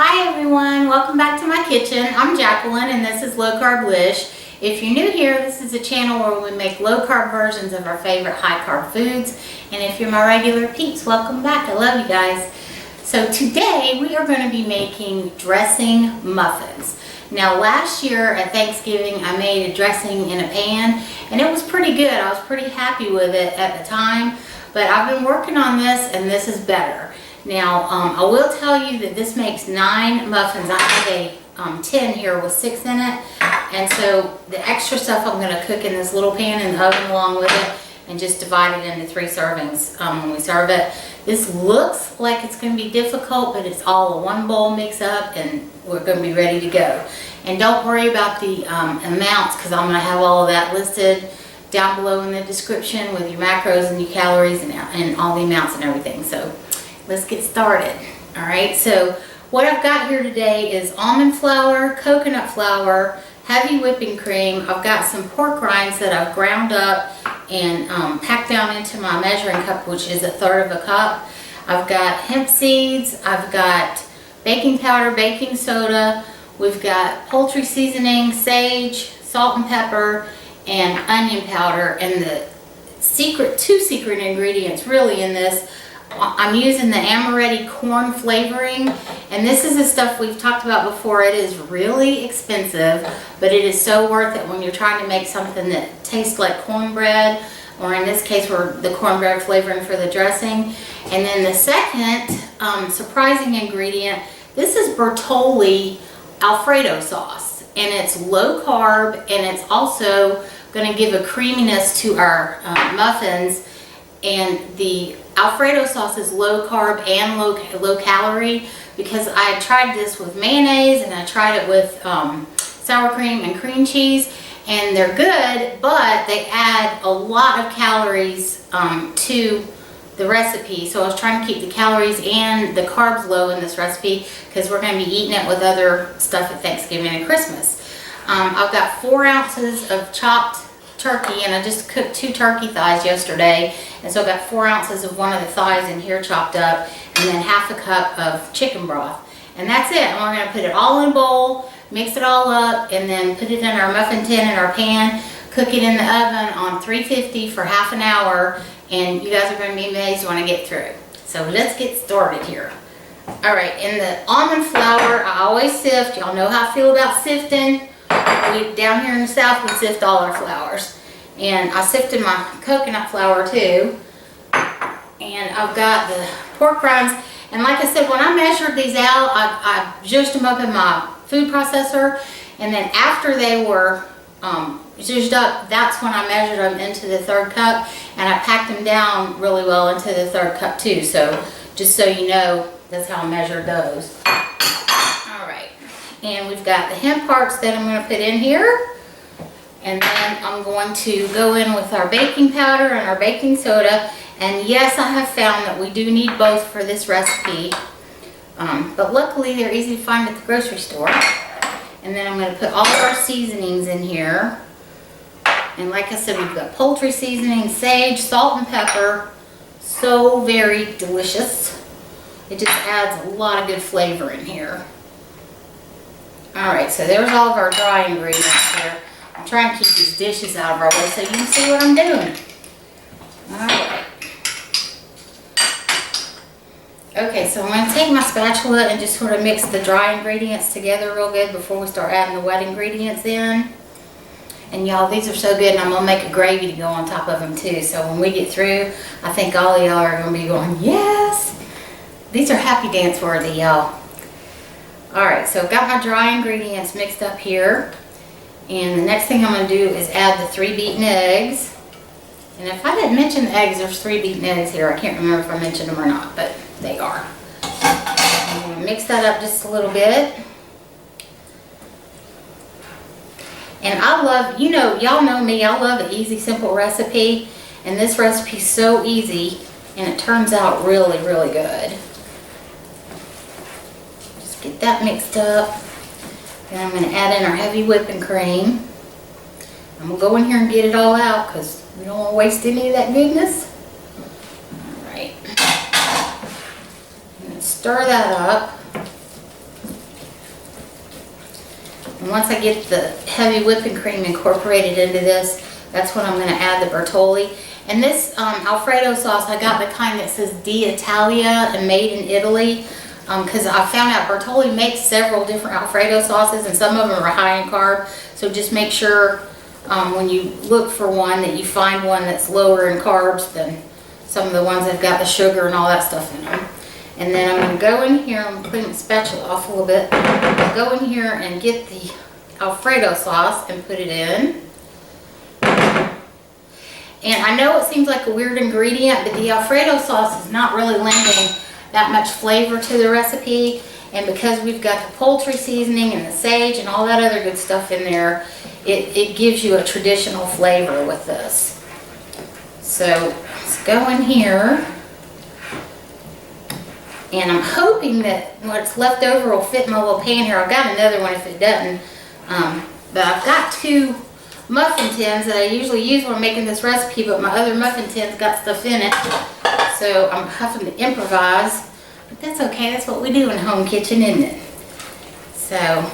Hi everyone, welcome back to my kitchen. I'm Jacqueline and this is Low Carblish. If you're new here, this is a channel where we make low carb versions of our favorite high carb foods. And if you're my regular peeps, welcome back. I love you guys. So today we are going to be making dressing muffins. Now last year at Thanksgiving I made a dressing in a pan and it was pretty good. I was pretty happy with it at the time, but I've been working on this and this is better. Now, I will tell you that this makes 9 muffins. I have a tin here with 6 in it. And so the extra stuff I'm going to cook in this little pan in the oven along with it and just divide it into 3 servings when we serve it. This looks like it's going to be difficult, but it's all a one bowl mix up and we're going to be ready to go. And don't worry about the amounts because I'm going to have all of that listed down below in the description with your macros and your calories and all the amounts and everything. So let's get started. Alright, so what I've got here today is almond flour, coconut flour, heavy whipping cream. I've got some pork rinds that I've ground up and packed down into my measuring cup, which is 1/3 of a cup. I've got hemp seeds, I've got baking powder, baking soda, we've got poultry seasoning, sage, salt and pepper, and onion powder. And the two secret ingredients really in this, I'm using the amaretti corn flavoring, and this is the stuff we've talked about before. It is really expensive, but it is so worth it when you're trying to make something that tastes like cornbread, or in this case we're the cornbread flavoring for the dressing. And then the second surprising ingredient, this is Bertolli Alfredo sauce, and it's low carb and it's also going to give a creaminess to our muffins. And the Alfredo sauce is low carb and low calorie because I tried this with mayonnaise and I tried it with sour cream and cream cheese, and they're good, but they add a lot of calories to the recipe. So I was trying to keep the calories and the carbs low in this recipe because we're going to be eating it with other stuff at Thanksgiving and Christmas. I've got 4 ounces of chopped turkey, and I just cooked 2 turkey thighs yesterday, and so I've got 4 ounces of one of the thighs in here chopped up, and then ½ a cup of chicken broth, and that's it. And we're going to put it all in a bowl, mix it all up, and then put it in our muffin tin in our pan, cook it in the oven on 350 for ½ an hour, and you guys are going to be amazed when I get through. So let's get started here. Alright, in the almond flour, I always sift. Y'all know how I feel about sifting. Down here in the South, we sift all our flours. And I sifted my coconut flour too. And I've got the pork rinds. And like I said, when I measured these out, I zhuzhed them up in my food processor. And then after they were zhuzhed up, that's when I measured them into the 3rd cup. And I packed them down really well into the 3rd cup too. So just so you know, that's how I measured those. And we've got the hemp hearts that I'm going to put in here. And then I'm going to go in with our baking powder and our baking soda. And yes, I have found that we do need both for this recipe. But luckily they're easy to find at the grocery store. And then I'm going to put all of our seasonings in here. And like I said, we've got poultry seasoning, sage, salt and pepper. So very delicious. It just adds a lot of good flavor in here. Alright, so there's all of our dry ingredients here. I'm trying to keep these dishes out of our way so you can see what I'm doing. Alright. Okay, so I'm going to take my spatula and just sort of mix the dry ingredients together real good before we start adding the wet ingredients in. And y'all, these are so good, and I'm going to make a gravy to go on top of them too. So when we get through, I think all of y'all are going to be going, yes! These are happy dance worthy, y'all. Alright, so I've got my dry ingredients mixed up here. And the next thing I'm going to do is add the 3 beaten eggs. And if I didn't mention the eggs, there's 3 beaten eggs here. I can't remember if I mentioned them or not, but they are. I'm going to mix that up just a little bit. And I love, y'all know me, I love an easy, simple recipe. And this recipe is so easy, and it turns out really, really good. Get that mixed up. Then I'm going to add in our heavy whipping cream. I'm going to go in here and get it all out because we don't want to waste any of that goodness. Alright. Stir that up. And once I get the heavy whipping cream incorporated into this, that's when I'm going to add the Bertolli. And this Alfredo sauce, I got the kind that says D'Italia and made in Italy, because I found out Bertolli makes several different Alfredo sauces, and some of them are high in carb. So just make sure when you look for one that you find one that's lower in carbs than some of the ones that have got the sugar and all that stuff in them. And then I'm going to go in here, I'm putting the spatula off a little bit, go in here and get the Alfredo sauce and put it in. And I know it seems like a weird ingredient, but the Alfredo sauce is not really lending that much flavor to the recipe. And because we've got the poultry seasoning and the sage and all that other good stuff in there, it gives you a traditional flavor with this. So let's go in here. And I'm hoping that what's left over will fit in my little pan here. I've got another one if it doesn't. But I've got 2 muffin tins that I usually use when I'm making this recipe, but my other muffin tins got stuff in it. So I'm having to improvise. But that's okay, that's what we do in a home kitchen, isn't it? So,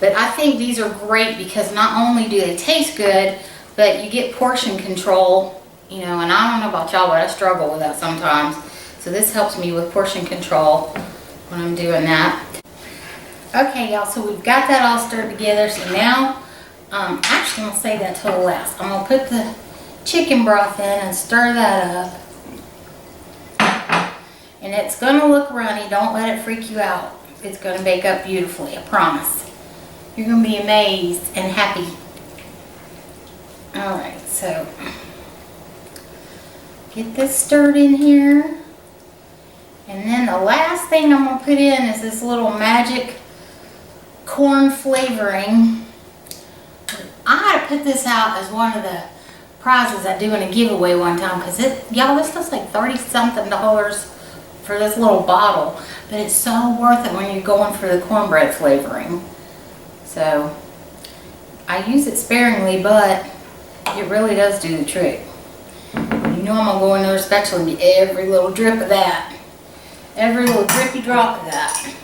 but I think these are great because not only do they taste good, but you get portion control, you know, and I don't know about y'all, but I struggle with that sometimes. So this helps me with portion control when I'm doing that. Okay, y'all, so we've got that all stirred together. So now, actually I'm gonna save that till last. I'm gonna put the chicken broth in and stir that up. And it's gonna look runny, don't let it freak you out. It's gonna bake up beautifully, I promise. You're gonna be amazed and happy. All right, so get this stirred in here. And then the last thing I'm going to put in is this little magic corn flavoring. I had to put this out as one of the prizes I do in a giveaway one time, because y'all, this stuff's like $30-something for this little bottle. But it's so worth it when you're going for the cornbread flavoring. So I use it sparingly, but it really does do the trick. You know I'm going to go in there especially and get every little drip of that. Every little drippy drop of that.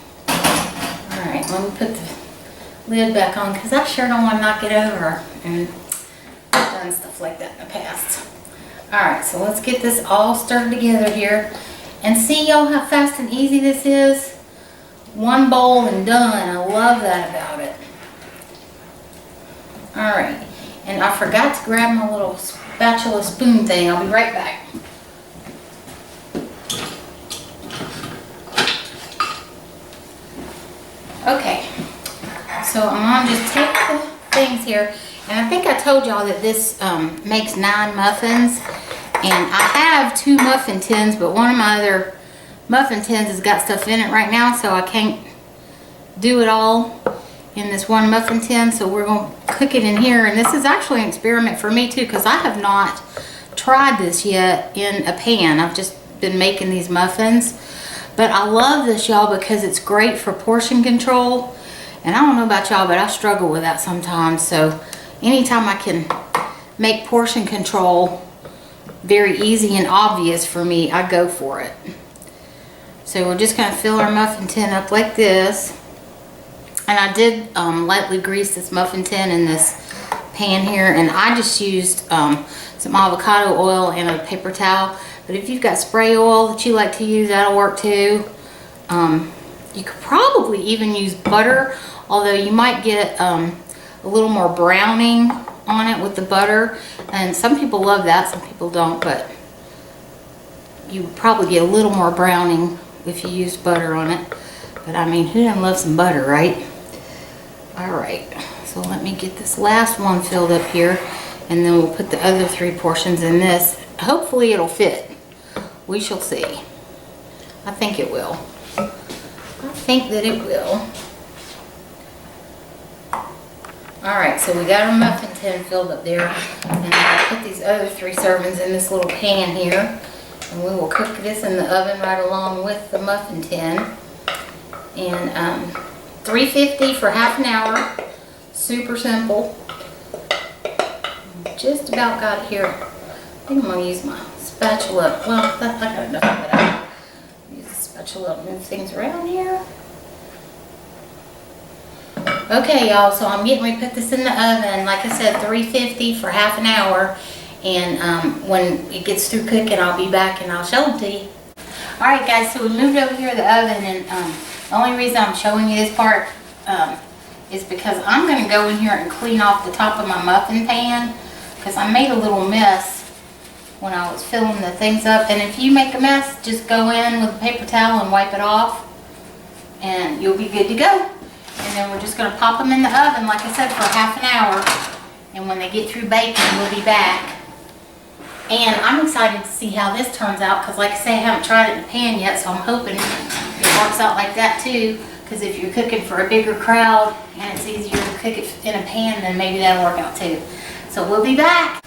Alright, let me put the lid back on because I sure don't want to knock it over. And I've done stuff like that in the past. Alright, so let's get this all stirred together here. And see y'all how fast and easy this is? One bowl and done. I love that about it. Alright, and I forgot to grab my little spatula spoon thing. I'll be right back. Okay, so I'm going to just take the things here, and I think I told y'all that this makes 9 muffins, and I have 2 muffin tins, but one of my other muffin tins has got stuff in it right now, so I can't do it all in this one muffin tin, so we're going to cook it in here. And this is actually an experiment for me too, because I have not tried this yet in a pan. I've just been making these muffins. But I love this, y'all, because it's great for portion control. And I don't know about y'all, but I struggle with that sometimes. So anytime I can make portion control very easy and obvious for me, I go for it. So we're just going to fill our muffin tin up like this. And I did lightly grease this muffin tin in this pan here. And I just used some avocado oil and a paper towel. But if you've got spray oil that you like to use, that'll work too. You could probably even use butter, although you might get a little more browning on it with the butter. And some people love that, some people don't, but you would probably get a little more browning if you used butter on it. But I mean, who doesn't love some butter, right? Alright, so let me get this last one filled up here, and then we'll put the other 3 portions in this. Hopefully it'll fit. We shall see. I think it will. I think that it will. Alright, so we got our muffin tin filled up there. And I'll put these other 3 servings in this little pan here. And we will cook this in the oven right along with the muffin tin. And 350 for half an hour. Super simple. Just about got it here. I think I'm going to use my spatula. Well, I got enough of that. Use the spatula to move things around here. Okay, y'all, so I'm getting ready to put this in the oven. Like I said, 350 for half an hour. And when it gets through cooking, I'll be back and I'll show them to you. Alright guys, so we moved over here to the oven, and the only reason I'm showing you this part is because I'm going to go in here and clean off the top of my muffin pan, because I made a little mess when I was filling the things up. And if you make a mess, just go in with a paper towel and wipe it off, and you'll be good to go. And then we're just going to pop them in the oven, like I said, for half an hour. And when they get through baking, we'll be back. And I'm excited to see how this turns out, because like I say, I haven't tried it in the pan yet, so I'm hoping it works out like that too. Because if you're cooking for a bigger crowd and it's easier to cook it in a pan, then maybe that'll work out too. So we'll be back.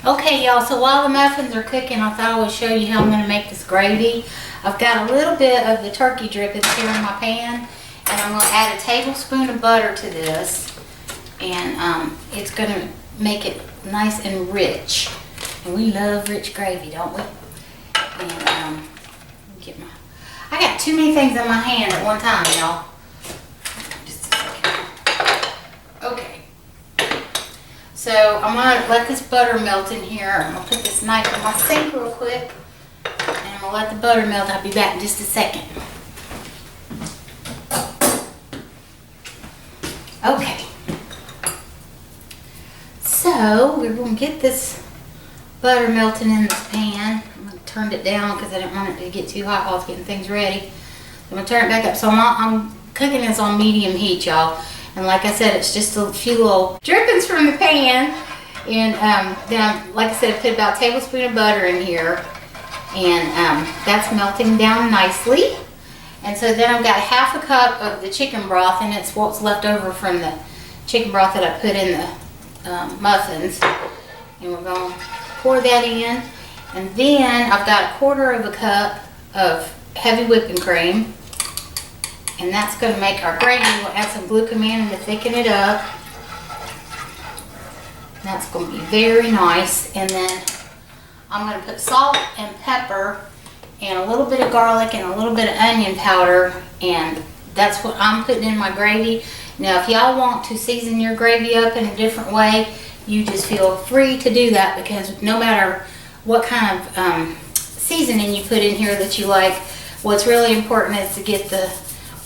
Okay y'all, so while the muffins are cooking, I thought I would show you how I'm going to make this gravy. I've got a little bit of the turkey drippings here in my pan, and I'm going to add a tablespoon of butter to this, and it's going to make it nice and rich. And we love rich gravy, don't we? And I got too many things in my hand at one time, y'all. Just a second. Okay. So I'm gonna let this butter melt in here. I'm gonna put this knife in my sink real quick, and I'm gonna let the butter melt. I'll be back in just a second. Okay. So we're gonna get this butter melting in this pan. I'm going to turn it down because I didn't want it to get too hot while I was getting things ready. I'm going to turn it back up. So I'm cooking this on medium heat, y'all. And like I said, it's just a few little drippings from the pan. And then, like I said, I put about a tablespoon of butter in here. And that's melting down nicely. And so then I've got half a cup of the chicken broth, and it's what's left over from the chicken broth that I put in the muffins. And we're going to pour that in, and then I've got a quarter of a cup of heavy whipping cream, and that's going to make our gravy. We'll add some glucosamine to thicken it up. That's going to be very nice. And then I'm going to put salt and pepper and a little bit of garlic and a little bit of onion powder, and that's what I'm putting in my gravy. Now if y'all want to season your gravy up in a different way, you just feel free to do that, because no matter what kind of seasoning you put in here that you like, what's really important is to get the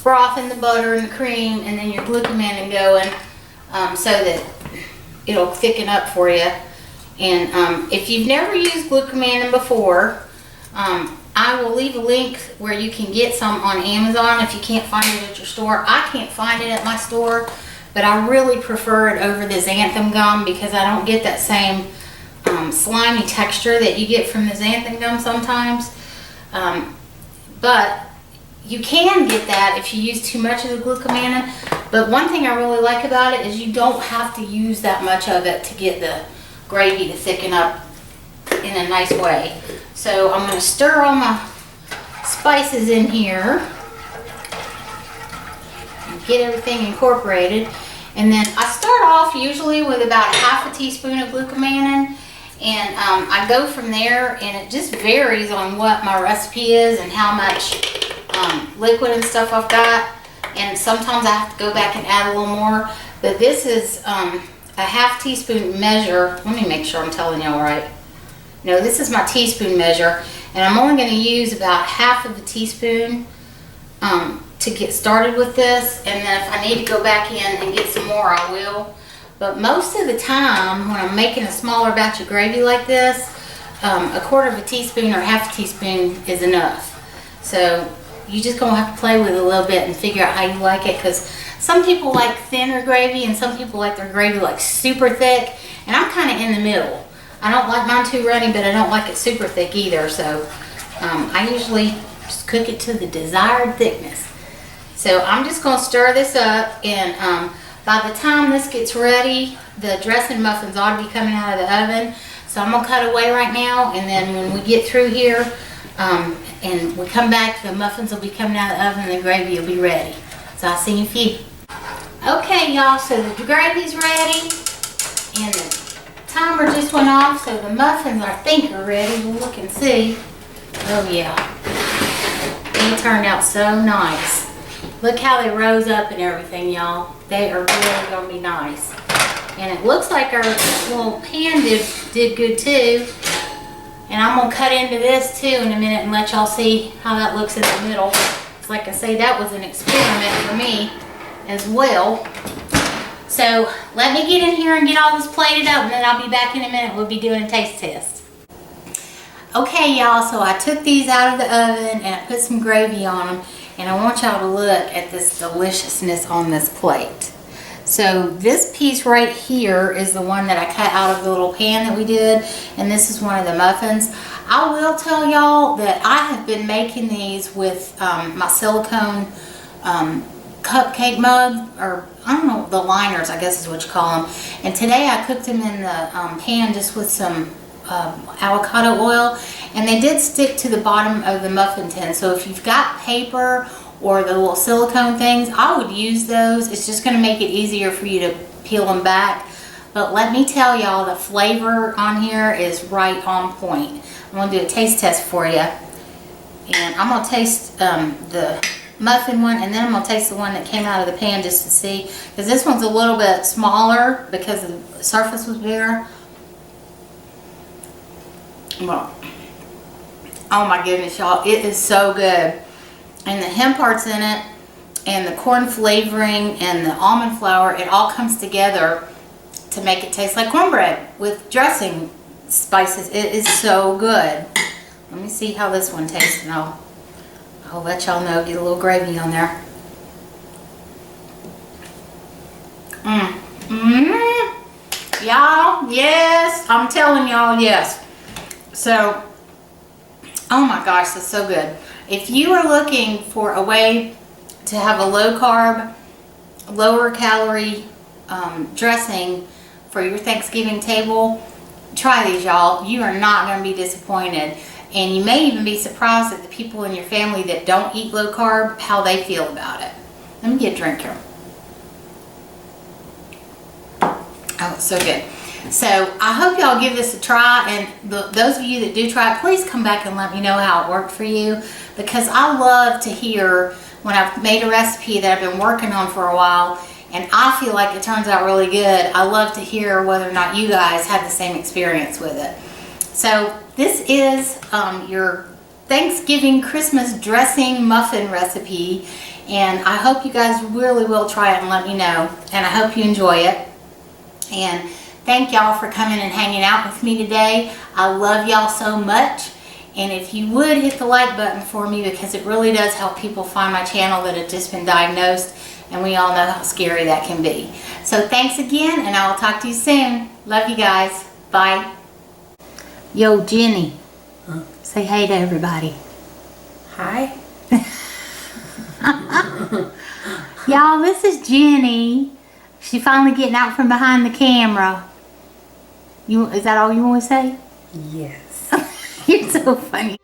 broth and the butter and the cream and then your glucosamine going, so that it'll thicken up for you. And if you've never used glucosamine before, I will leave a link where you can get some on Amazon if you can't find it at your store. I can't find it at my store, but I really prefer it over the xanthan gum, because I don't get that same slimy texture that you get from the xanthan gum sometimes. But you can get that if you use too much of the glucosamine. But one thing I really like about it is you don't have to use that much of it to get the gravy to thicken up in a nice way. So I'm going to stir all my spices in here and get everything incorporated. And then I start off usually with about half a teaspoon of glucosamine, and I go from there, and it just varies on what my recipe is and how much liquid and stuff I've got. And sometimes I have to go back and add a little more, but this is a half teaspoon measure. Let me make sure I'm telling y'all right. No, this is my teaspoon measure, and I'm only going to use about half of a teaspoon to get started with this, and then if I need to go back in and get some more, I will. But most of the time when I'm making a smaller batch of gravy like this, a quarter of a teaspoon or half a teaspoon is enough. So you just gonna have to play with it a little bit and figure out how you like it, because some people like thinner gravy and some people like their gravy like super thick, and I'm kind of in the middle. I don't like mine too runny, but I don't like it super thick either, so I usually just cook it to the desired thickness. So I'm just going to stir this up, and by the time this gets ready, the dressing muffins ought to be coming out of the oven. So I'm going to cut away right now, and then when we get through here and we come back, the muffins will be coming out of the oven and the gravy will be ready. So I'll see you in a few. Okay y'all, so the gravy's ready, and the timer just went off, so the muffins I think are ready. We'll look and see. Oh yeah, they turned out so nice. Look how they rose up and everything, y'all. They are really gonna be nice. And it looks like our little pan did good too. And I'm gonna cut into this too in a minute and let y'all see how that looks in the middle. Like I say, that was an experiment for me as well. So let me get in here and get all this plated up, and then I'll be back in a minute. We'll be doing a taste test. Okay, y'all, so I took these out of the oven and I put some gravy on them, and I want y'all to look at this deliciousness on this plate. So this piece right here is the one that I cut out of the little pan that we did, and this is one of the muffins. I will tell y'all that I have been making these with my silicone cupcake mug, or I don't know, the liners I guess is what you call them. And today I cooked them in the pan just with some avocado oil, and they did stick to the bottom of the muffin tin. So if you've got paper or the little silicone things, I would use those. It's just going to make it easier for you to peel them back. But let me tell y'all, the flavor on here is right on point. I'm going to do a taste test for you, and I'm going to taste the muffin one, and then I'm going to taste the one that came out of the pan just to see, because this one's a little bit smaller because the surface was bigger. Well, oh my goodness, y'all, it is so good. And the hemp hearts in it, and the corn flavoring, and the almond flour, it all comes together to make it taste like cornbread with dressing spices. It is so good. Let me see how this one tastes, and I'll let y'all know. Get a little gravy on there. Y'all, yes, I'm telling y'all, yes. So, oh my gosh, that's so good. If you are looking for a way to have a low carb, lower calorie dressing for your Thanksgiving table, try these, y'all. You are not going to be disappointed. And you may even be surprised at the people in your family that don't eat low carb, how they feel about it. Let me get a drink here. Oh, it's so good. So I hope y'all give this a try, and those of you that do try it, please come back and let me know how it worked for you, because I love to hear when I've made a recipe that I've been working on for a while and I feel like it turns out really good. I love to hear whether or not you guys had the same experience with it. So this is your Thanksgiving Christmas dressing muffin recipe, and I hope you guys really will try it and let me know, and I hope you enjoy it. And thank y'all for coming and hanging out with me today. I love y'all so much, and if you would hit the like button for me, because it really does help people find my channel that have just been diagnosed, and we all know how scary that can be. So thanks again, and I will talk to you soon. Love you guys. Bye. Yo, Jenny. Huh? Say hey to everybody. Hi. Y'all, this is Jenny. She's finally getting out from behind the camera. Is that all you want to say? Yes. You're so funny.